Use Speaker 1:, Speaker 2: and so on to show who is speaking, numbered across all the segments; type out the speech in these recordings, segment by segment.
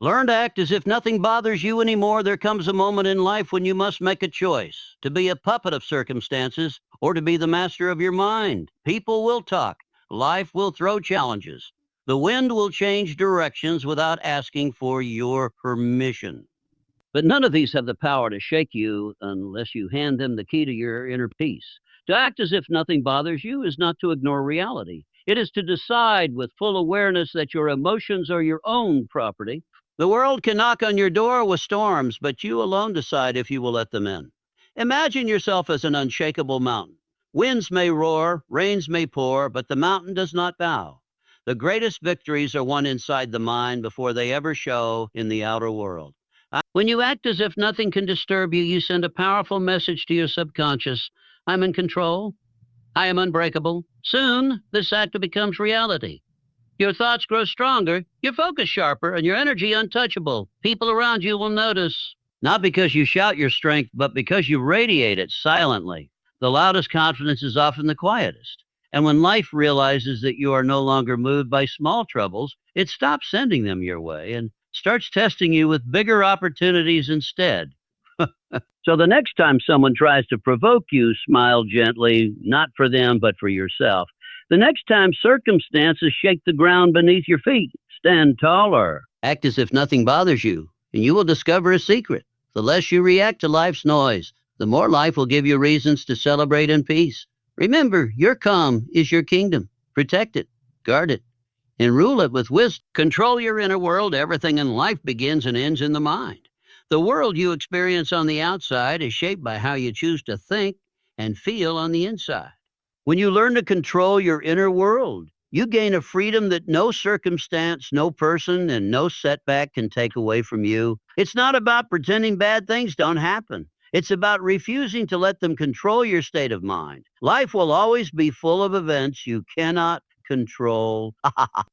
Speaker 1: Learn to act as if nothing bothers you anymore. There comes a moment in life when you must make a choice to be a puppet of circumstances or to be the master of your mind. People will talk. Life will throw challenges. The wind will change directions without asking for your permission. But none of these have the power to shake you unless you hand them the key to your inner peace. To act as if nothing bothers you is not to ignore reality. It is to decide with full awareness that your emotions are your own property. The world can knock on your door with storms, but you alone decide if you will let them in. Imagine yourself as an unshakable mountain. Winds may roar, rains may pour, but the mountain does not bow. The greatest victories are won inside the mind before they ever show in the outer world. When you act as if nothing can disturb you, you send a powerful message to your subconscious. I'm in control. I am unbreakable. Soon, this act becomes reality. Your thoughts grow stronger, your focus sharper, and your energy untouchable. People around you will notice. Not because you shout your strength, but because you radiate it silently. The loudest confidence is often the quietest. And when life realizes that you are no longer moved by small troubles, it stops sending them your way and starts testing you with bigger opportunities instead. So the next time someone tries to provoke you, smile gently, not for them, but for yourself. The next time circumstances shake the ground beneath your feet, stand taller. Act as if nothing bothers you, and you will discover a secret. The less you react to life's noise, the more life will give you reasons to celebrate in peace. Remember, your calm is your kingdom. Protect it, guard it, and rule it with wisdom. Control your inner world. Everything in life begins and ends in the mind. The world you experience on the outside is shaped by how you choose to think and feel on the inside. When you learn to control your inner world, you gain a freedom that no circumstance, no person, and no setback can take away from you. It's not about pretending bad things don't happen. It's about refusing to let them control your state of mind. Life will always be full of events you cannot control.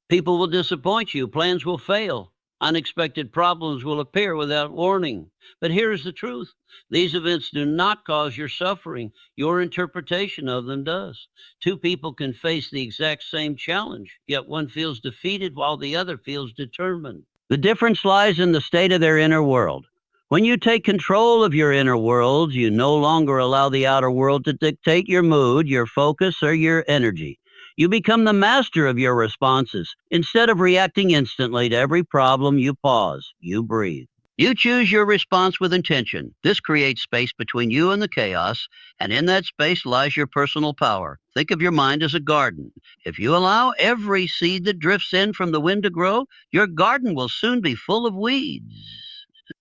Speaker 1: People will disappoint you, plans will fail, unexpected problems will appear without warning. But here's the truth. These events do not cause your suffering. Your interpretation of them does. Two people can face the exact same challenge, yet one feels defeated while the other feels determined. The difference lies in the state of their inner world. When you take control of your inner world, you no longer allow the outer world to dictate your mood, your focus, or your energy. You become the master of your responses. Instead of reacting instantly to every problem, you pause, you breathe. You choose your response with intention. This creates space between you and the chaos, and in that space lies your personal power. Think of your mind as a garden. If you allow every seed that drifts in from the wind to grow, your garden will soon be full of weeds.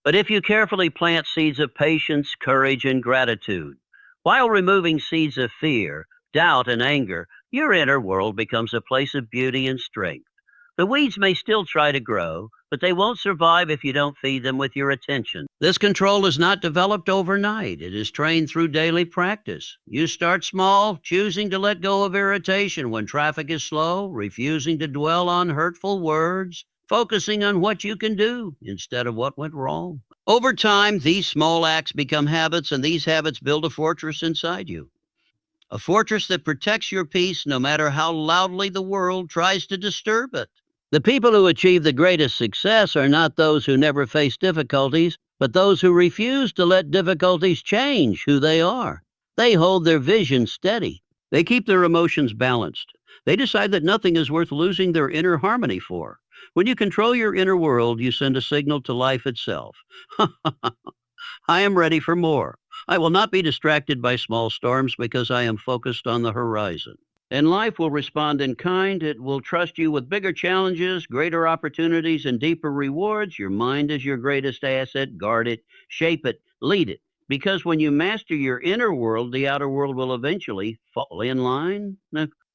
Speaker 1: But if you carefully plant seeds of patience, courage, and gratitude, while removing seeds of fear, doubt, and anger, your inner world becomes a place of beauty and strength. The weeds may still try to grow, but they won't survive if you don't feed them with your attention. This control is not developed overnight. It is trained through daily practice. You start small, choosing to let go of irritation when traffic is slow, refusing to dwell on hurtful words, focusing on what you can do instead of what went wrong. Over time, these small acts become habits, and these habits build a fortress inside you. A fortress that protects your peace no matter how loudly the world tries to disturb it. The people who achieve the greatest success are not those who never face difficulties, but those who refuse to let difficulties change who they are. They hold their vision steady. They keep their emotions balanced. They decide that nothing is worth losing their inner harmony for. When you control your inner world, you send a signal to life itself. I am ready for more. I will not be distracted by small storms because I am focused on the horizon. And life will respond in kind. It will trust you with bigger challenges, greater opportunities, and deeper rewards. Your mind is your greatest asset. Guard it, shape it, lead it. Because when you master your inner world, the outer world will eventually fall in line.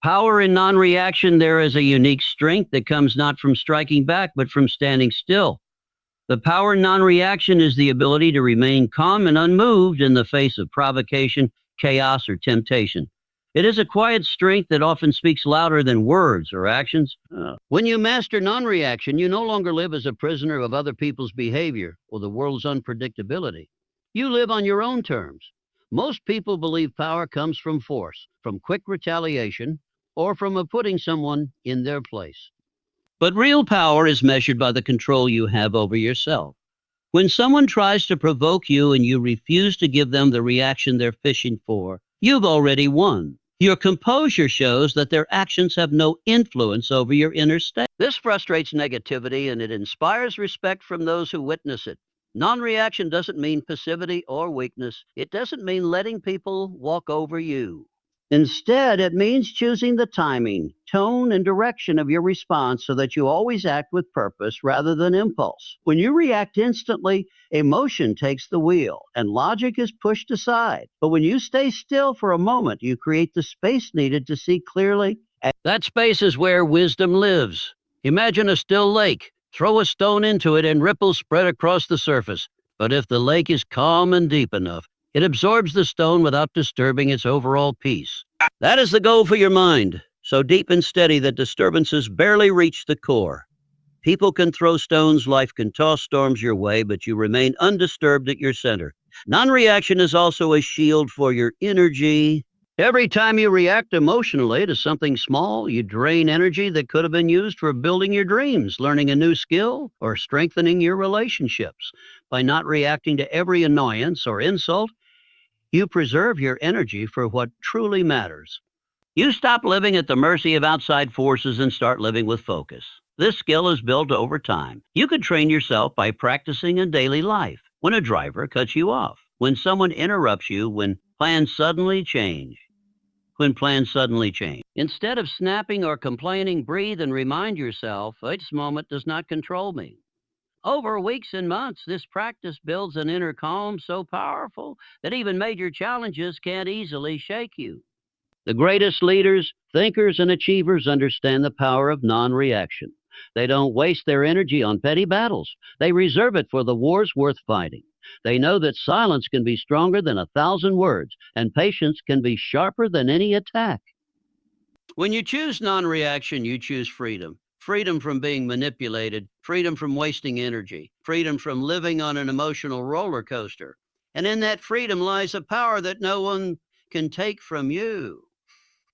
Speaker 1: Power in non reaction, there is a unique strength that comes not from striking back, but from standing still. The power in non-reaction is the ability to remain calm and unmoved in the face of provocation, chaos, or temptation. It is a quiet strength that often speaks louder than words or actions. When you master non-reaction, you no longer live as a prisoner of other people's behavior or the world's unpredictability. You live on your own terms. Most people believe power comes from force, from quick retaliation, or from putting someone in their place. But real power is measured by the control you have over yourself. When someone tries to provoke you and you refuse to give them the reaction they're fishing for, you've already won. Your composure shows that their actions have no influence over your inner state. This frustrates negativity and it inspires respect from those who witness it. Non-reaction doesn't mean passivity or weakness. It doesn't mean letting people walk over you. Instead, it means choosing the timing, tone, and direction of your response so that you always act with purpose rather than impulse. When you react instantly, emotion takes the wheel and logic is pushed aside. But when you stay still for a moment, you create the space needed to see clearly. That space is where wisdom lives. Imagine a still lake. Throw a stone into it and ripples spread across the surface. But if the lake is calm and deep enough, it absorbs the stone without disturbing its overall peace. That is the goal for your mind, so deep and steady that disturbances barely reach the core. People can throw stones, life can toss storms your way, but you remain undisturbed at your center. Non-reaction is also a shield for your energy. Every time you react emotionally to something small, you drain energy that could have been used for building your dreams, learning a new skill, or strengthening your relationships. By not reacting to every annoyance or insult, you preserve your energy for what truly matters. You stop living at the mercy of outside forces and start living with focus. This skill is built over time. You can train yourself by practicing in daily life. When a driver cuts you off, when someone interrupts you, when plans suddenly change. Instead of snapping or complaining, breathe and remind yourself, each moment does not control me. Over weeks and months, this practice builds an inner calm so powerful that even major challenges can't easily shake you. The greatest leaders, thinkers, and achievers understand the power of non-reaction. They don't waste their energy on petty battles. They reserve it for the wars worth fighting. They know that silence can be stronger than 1,000 words, and patience can be sharper than any attack. When you choose non-reaction, you choose freedom. Freedom from being manipulated, freedom from wasting energy, freedom from living on an emotional roller coaster. And in that freedom lies a power that no one can take from you.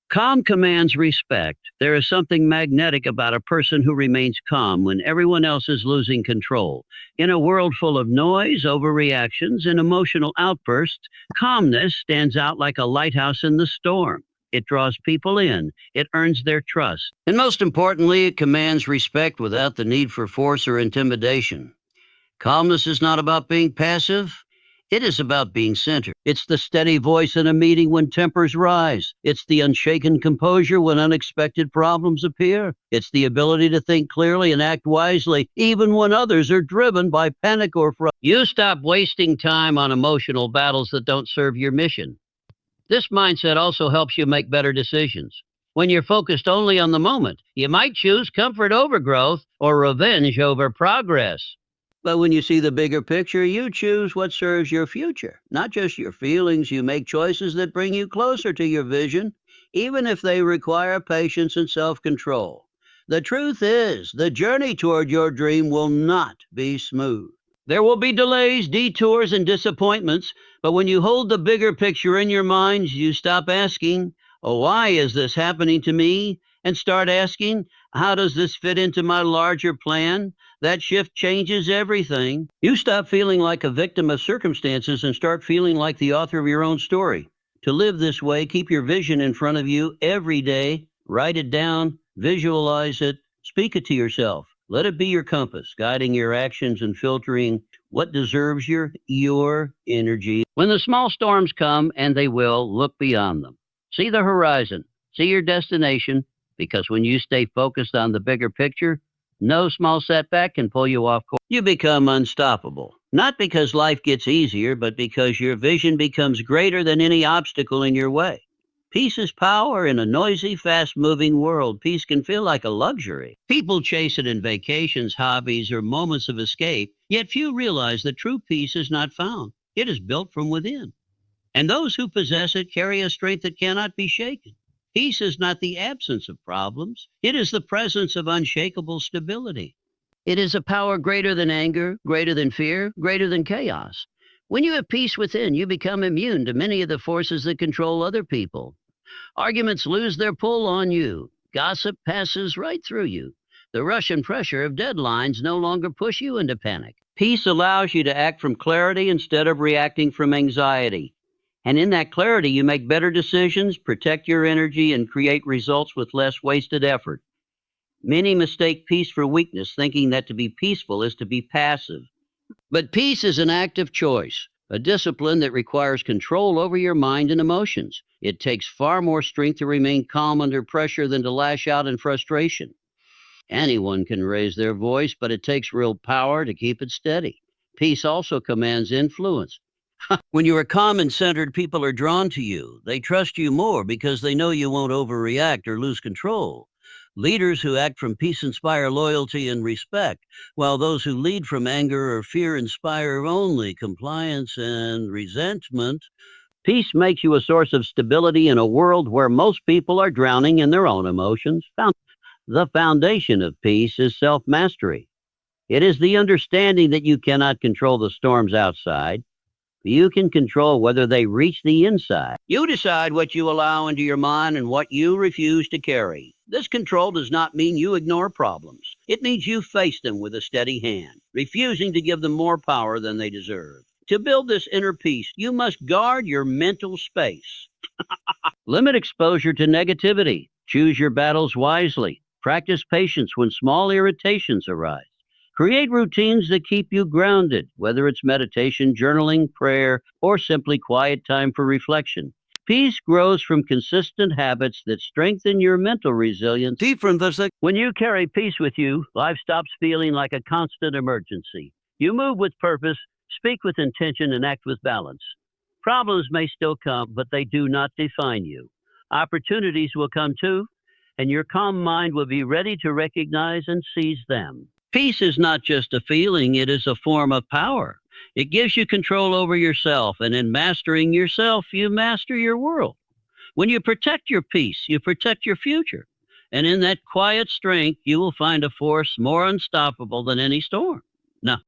Speaker 1: Calm commands respect. There is something magnetic about a person who remains calm when everyone else is losing control. In a world full of noise, overreactions, and emotional outbursts, calmness stands out like a lighthouse in the storm. It draws people in. It earns their trust. And most importantly, it commands respect without the need for force or intimidation. Calmness is not about being passive. It is about being centered. It's the steady voice in a meeting when tempers rise. It's the unshaken composure when unexpected problems appear. It's the ability to think clearly and act wisely even when others are driven by panic or frustration. You stop wasting time on emotional battles that don't serve your mission. This mindset also helps you make better decisions. When you're focused only on the moment, you might choose comfort over growth or revenge over progress. But when you see the bigger picture, you choose what serves your future, not just your feelings. You make choices that bring you closer to your vision, even if they require patience and self-control. The truth is, the journey toward your dream will not be smooth. There will be delays, detours, and disappointments, but when you hold the bigger picture in your mind, you stop asking, oh, why is this happening to me? And start asking, how does this fit into my larger plan? That shift changes everything. You stop feeling like a victim of circumstances and start feeling like the author of your own story. To live this way, keep your vision in front of you every day. Write it down, visualize it, speak it to yourself. Let it be your compass, guiding your actions and filtering what deserves your energy. When the small storms come, and they will, look beyond them. See the horizon. See your destination, because when you stay focused on the bigger picture, no small setback can pull you off course. You become unstoppable, not because life gets easier, but because your vision becomes greater than any obstacle in your way. Peace is power in a noisy, fast-moving world. Peace can feel like a luxury. People chase it in vacations, hobbies, or moments of escape, yet few realize that true peace is not found. It is built from within. And those who possess it carry a strength that cannot be shaken. Peace is not the absence of problems. It is the presence of unshakable stability. It is a power greater than anger, greater than fear, greater than chaos. When you have peace within, you become immune to many of the forces that control other people. Arguments lose their pull on you. Gossip passes right through you. The rush and pressure of deadlines no longer push you into panic. Peace allows you to act from clarity instead of reacting from anxiety. And in that clarity, you make better decisions, protect your energy, and create results with less wasted effort. Many mistake peace for weakness, thinking that to be peaceful is to be passive. But peace is an active choice, a discipline that requires control over your mind and emotions. It takes far more strength to remain calm under pressure than to lash out in frustration. Anyone can raise their voice, but it takes real power to keep it steady. Peace also commands influence. When you are calm and centered, people are drawn to you. They trust you more because they know you won't overreact or lose control. Leaders who act from peace inspire loyalty and respect, while those who lead from anger or fear inspire only compliance and resentment. Peace makes you a source of stability in a world where most people are drowning in their own emotions. The foundation of peace is self-mastery. It is the understanding that you cannot control the storms outside. You can control whether they reach the inside. You decide what you allow into your mind and what you refuse to carry. This control does not mean you ignore problems. It means you face them with a steady hand, refusing to give them more power than they deserve. To build this inner peace, you must guard your mental space. Limit exposure to negativity. Choose your battles wisely. Practice patience when small irritations arise. Create routines that keep you grounded, whether it's meditation, journaling, prayer, or simply quiet time for reflection. Peace grows from consistent habits that strengthen your mental resilience. When you carry peace with you, life stops feeling like a constant emergency. You move with purpose, speak with intention, and act with balance. Problems may still come, but they do not define you. Opportunities will come too, and your calm mind will be ready to recognize and seize them. Peace is not just a feeling, it is a form of power. It gives you control over yourself, and in mastering yourself, you master your world. When you protect your peace, you protect your future. And in that quiet strength, you will find a force more unstoppable than any storm.